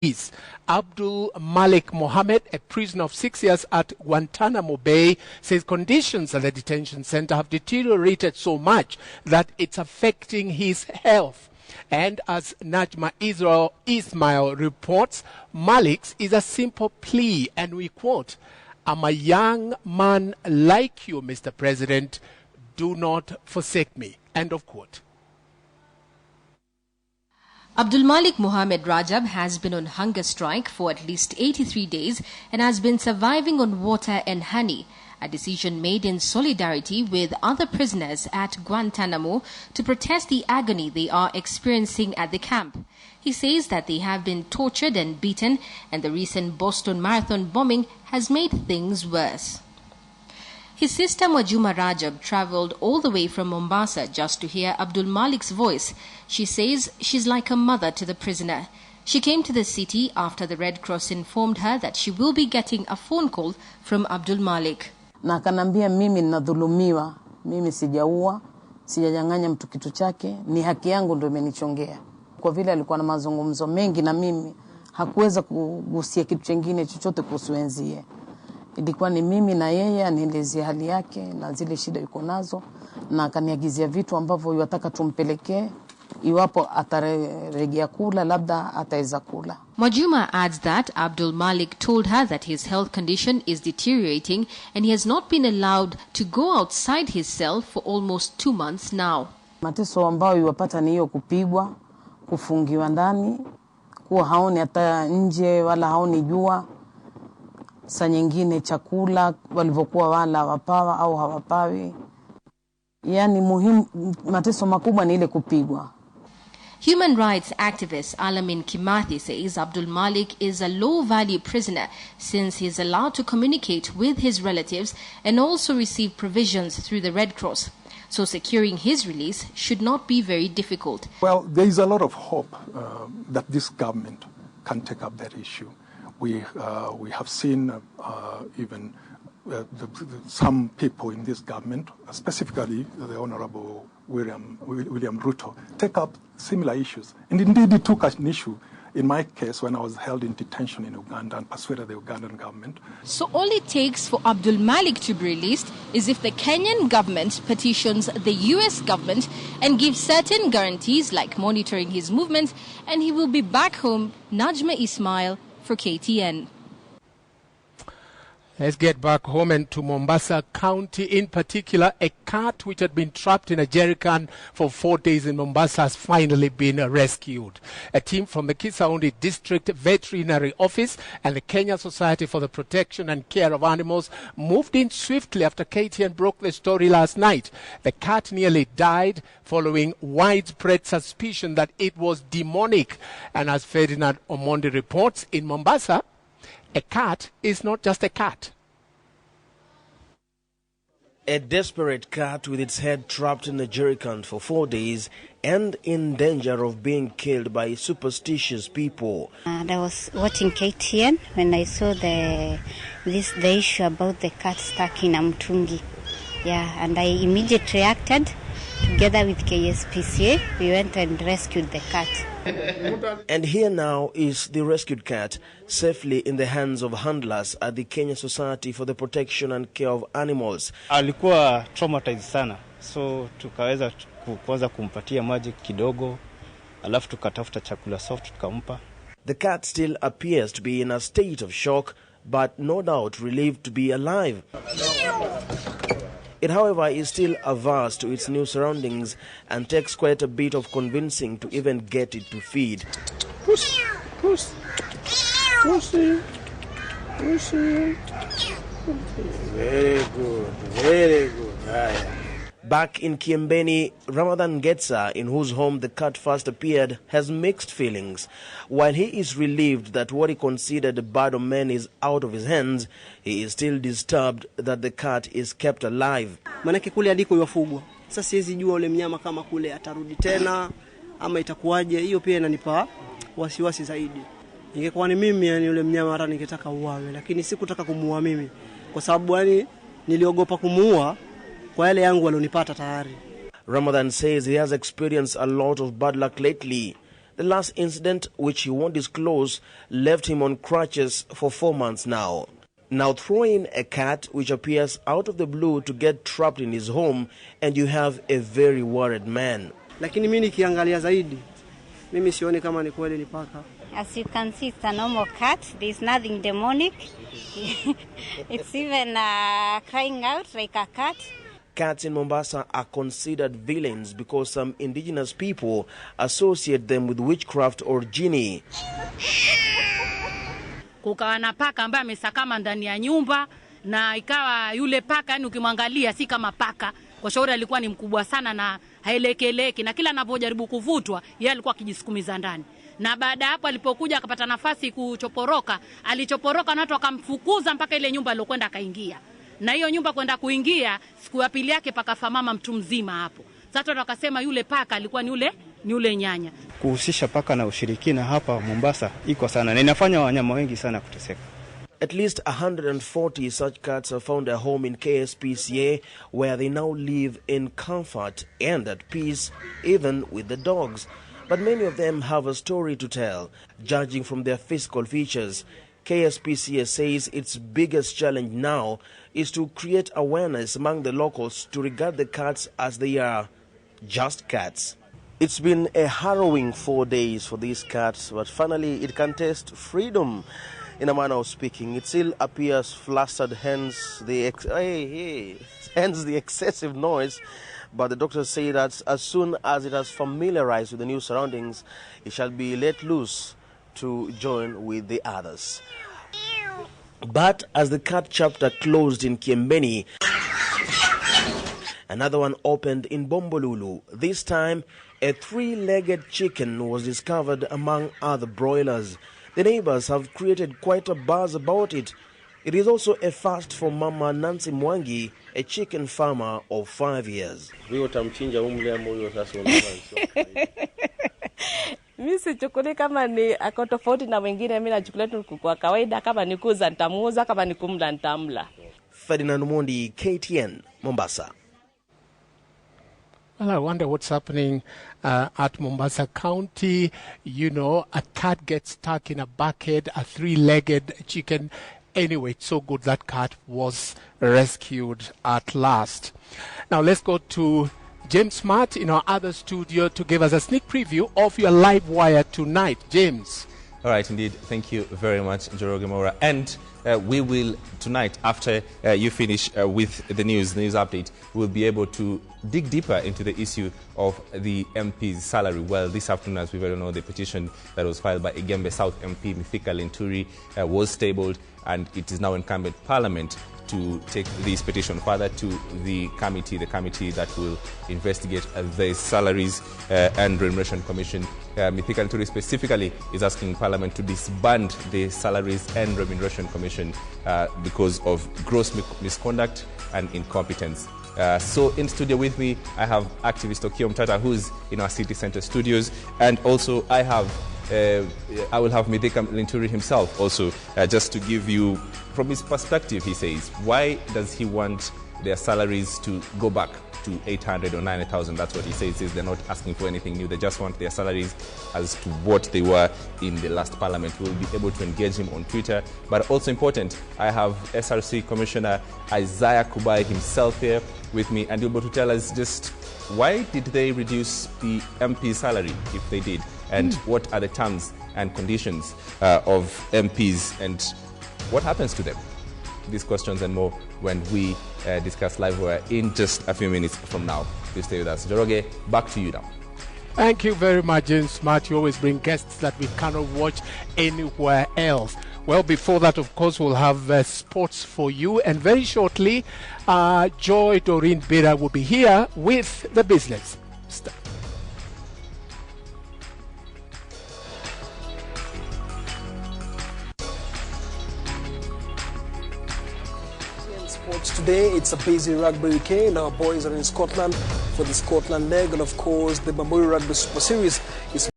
is Abdul Malik Mohammed, a prisoner of 6 years at Guantanamo Bay, says conditions at the detention center have deteriorated so much that it's affecting his health. And as Najma Ismail reports, Malik's is a simple plea, and we quote, "I'm a young man like you, Mr. President. Do not forsake me." End of quote. Abdul Malik Mohammed Rajab has been on hunger strike for at least 83 days and has been surviving on water and honey, a decision made in solidarity with other prisoners at Guantanamo to protest the agony they are experiencing at the camp. He says that they have been tortured and beaten, and the recent Boston Marathon bombing has made things worse. His sister Mwajuma Rajab travelled all the way from Mombasa just to hear Abdul Malik's voice. She says she's like a mother to the prisoner. She came to the city after the Red Cross informed her that she will be getting a phone call from Abdul Malik. Na akanambia mimi ninadhulumiwa, mimi sijaua, sijanyang'anya mtu kitu chake, ni haki yangu ndio imenichongea. Kwa vile alikuwa na mazungumzo mengi na mimi, hakuweza kugusia kitu kingine chochote kuhusu wenzie. Ilikuwa ni mimi na yeye anielezea hali yake na zile shida yuko nazo, na akaniagizia vitu ambavyo yataka tumpelekee iwapo atarejea kula, labda ataweza kula. Mwajuma adds that Abdul Malik told her that his health condition is deteriorating and he has not been allowed to go outside his cell for almost 2 months now. Mateso ambayo yuwapata ni hiyo kupigwa, kufungiwa ndani, kuwa haoni hata nje wala haoni jua. Saa nyingine chakula walivyokuwa wala wapawa au hawapawi. Yani muhimu, mateso makubwa ni ile kupigwa. Human rights activist Alamin Kimathi says Abdul Malik is a low-value prisoner since he is allowed to communicate with his relatives and also receive provisions through the Red Cross. So securing his release should not be very difficult. Well, there is a lot of hope that this government can take up that issue. We have seen even some people in this government, specifically the Honorable William Ruto, take up similar issues. And indeed, he took an issue in my case when I was held in detention in Uganda and persuaded the Ugandan government. So all it takes for Abdul Malik to be released is if the Kenyan government petitions the US government and gives certain guarantees like monitoring his movements, and he will be back home. Najma Ismail for KTN. Let's get back home and to Mombasa County in particular. A cat which had been trapped in a jerrycan for 4 days in Mombasa has finally been rescued. A team from the Kisaundi District Veterinary Office and the Kenya Society for the Protection and Care of Animals moved in swiftly after KTN broke the story last night. The cat nearly died following widespread suspicion that it was demonic. And as Ferdinand Omondi reports, in Mombasa, a cat is not just a cat. A desperate cat with its head trapped in a jerrycan for 4 days and in danger of being killed by superstitious people. And I was watching KTN when I saw the issue about the cat stuck in a mtungi. Yeah, and I immediately acted. Together with KSPCA, we went and rescued the cat. And here now is the rescued cat, safely in the hands of handlers at the Kenya Society for the Protection and Care of Animals. Alikuwa traumatized sana, so tukaweza kuanza kumpatia maji kidogo, alafu tukatafuta chakula soft tukampa. The cat still appears to be in a state of shock, but no doubt relieved to be alive. It, however, is still averse to its new surroundings and takes quite a bit of convincing to even get it to feed. Pussy, pussy, pussy, pussy. Very good, very good. Back in Kiembeni, Ramadan Getsa, in whose home the cat first appeared, has mixed feelings. While he is relieved that what he considered a bad omen is out of his hands, he is still disturbed that the cat is kept alive. Manake kule aliko yafugwa. Sasa siwezi jua ule mnyama kama kule atarudi tena ama itakuwaje. Hiyo pia inanipa wasiwasi zaidi. Ingekuwa ni mimi, yani ule mnyama hata ningetaka uawe, lakini sikutaka kumuua mimi kwa sababu yani niliogopa kumuua kwa yale yangu walionipata tayari. Ramadan says he has experienced a lot of bad luck lately. The last incident, which he won't disclose, left him on crutches for 4 months now. Now throw in a cat which appears out of the blue to get trapped in his home, and you have a very worried man. Lakini mimi nikiangalia zaidi, mimi sioni kama ni kweli ni paka. As you can see, it's a normal cat. There's nothing demonic. It's even crying out like a cat. Cats in Mombasa are considered villains because some indigenous people associate them with witchcraft or jinni. Kukawa na paka ambaye amesakama ndani ya nyumba, na ikawa yule paka, yani ukimwangalia si kama paka, kwa shauri alikuwa ni mkubwa sana na haelekeleki, na kila anapojaribu kuvutwa yeye alikuwa akijisukumiza ndani. Na baada hapo alipokuja akapata nafasi kuchoporoka, alichoporoka na watu wakamfukuza mpaka ile nyumba aliyokwenda akaingia. Na hiyo nyumba kwenda kuingia, siku ya pili yake pakafa mama mtu mzima hapo. Sasa watu wakasema yule paka alikuwa ni yule nyanya. Kuhusisha paka na ushirikina hapa Mombasa iko sana na inafanya wanyama wengi sana kuteseka. At least 140 such cats have found a home in KSPCA, where they now live in comfort and at peace, even with the dogs. But many of them have a story to tell, judging from their physical features. KSPCA says its biggest challenge now is to create awareness among the locals to regard the cats as they are, just cats. It's been a harrowing 4 days for these cats, but finally it can taste freedom, in a manner of speaking. It still appears flustered, hence the excessive noise. But the doctors say that as soon as it has familiarized with the new surroundings, it shall be let loose to join with the others. But as the cat chapter closed in Kiembeni, another one opened in Bombolulu. This time, a 3-legged chicken was discovered among other broilers. The neighbors have created quite a buzz about it. It is also a first for Mama Nancy Mwangi, a chicken farmer of 5 years. Mimi sichukuli kama ni ako tofauti na wengine, mimi nachukulia tu kwa kawaida, kama ni kuuza nitamuuza, kama ni kumla nitamla. Ferdinand Mondi, KTN, Mombasa. Well, I wonder what's happening at Mombasa County. You know, a cat gets stuck in a bucket, a 3-legged chicken. Anyway, it's so good that cat was rescued at last. Now let's go to James Smart in our other studio to give us a sneak preview of your live wire tonight. James. All right, indeed. Thank you very much, Njoroge Mora. And we will, tonight, after you finish with the news update, we'll be able to dig deeper into the issue of the MP's salary. Well, this afternoon, as we very know, the petition that was filed by Igembe South MP Mithika Linturi was tabled, and it is now incumbent Parliament to take this petition further to the committee that will investigate the Salaries and Remuneration Commission. Mithika Linturi specifically is asking Parliament to disband the Salaries and Remuneration Commission because of gross misconduct and incompetence. So in studio with me, I have activist Okio Mtata, who's in our city center studios, and also I will have Mithika Linturi himself also, just to give you, from his perspective, he says, why does he want their salaries to go back to 800 or 900,000? That's what he says. They're not asking for anything new. They just want their salaries as to what they were in the last Parliament. We'll be able to engage him on Twitter. But also important, I have SRC Commissioner Isaiah Kubai himself here with me, and he'll be able to tell us just why did they reduce the MP's salary, if they did, and what are the terms and conditions of MPs, and what happens to them? These questions and more when we discuss live wire in just a few minutes from now. Please stay with us. Njoroge, back to you now. Thank you very much, James Smart. You always bring guests that we cannot watch anywhere else. Well, before that, of course, we'll have sports for you. And very shortly, Joy Doreen Bira will be here with the business stuff. Today it's a busy rugby weekend. Our boys are in Scotland for the Scotland leg, and of course the Bamburi Rugby Super Series is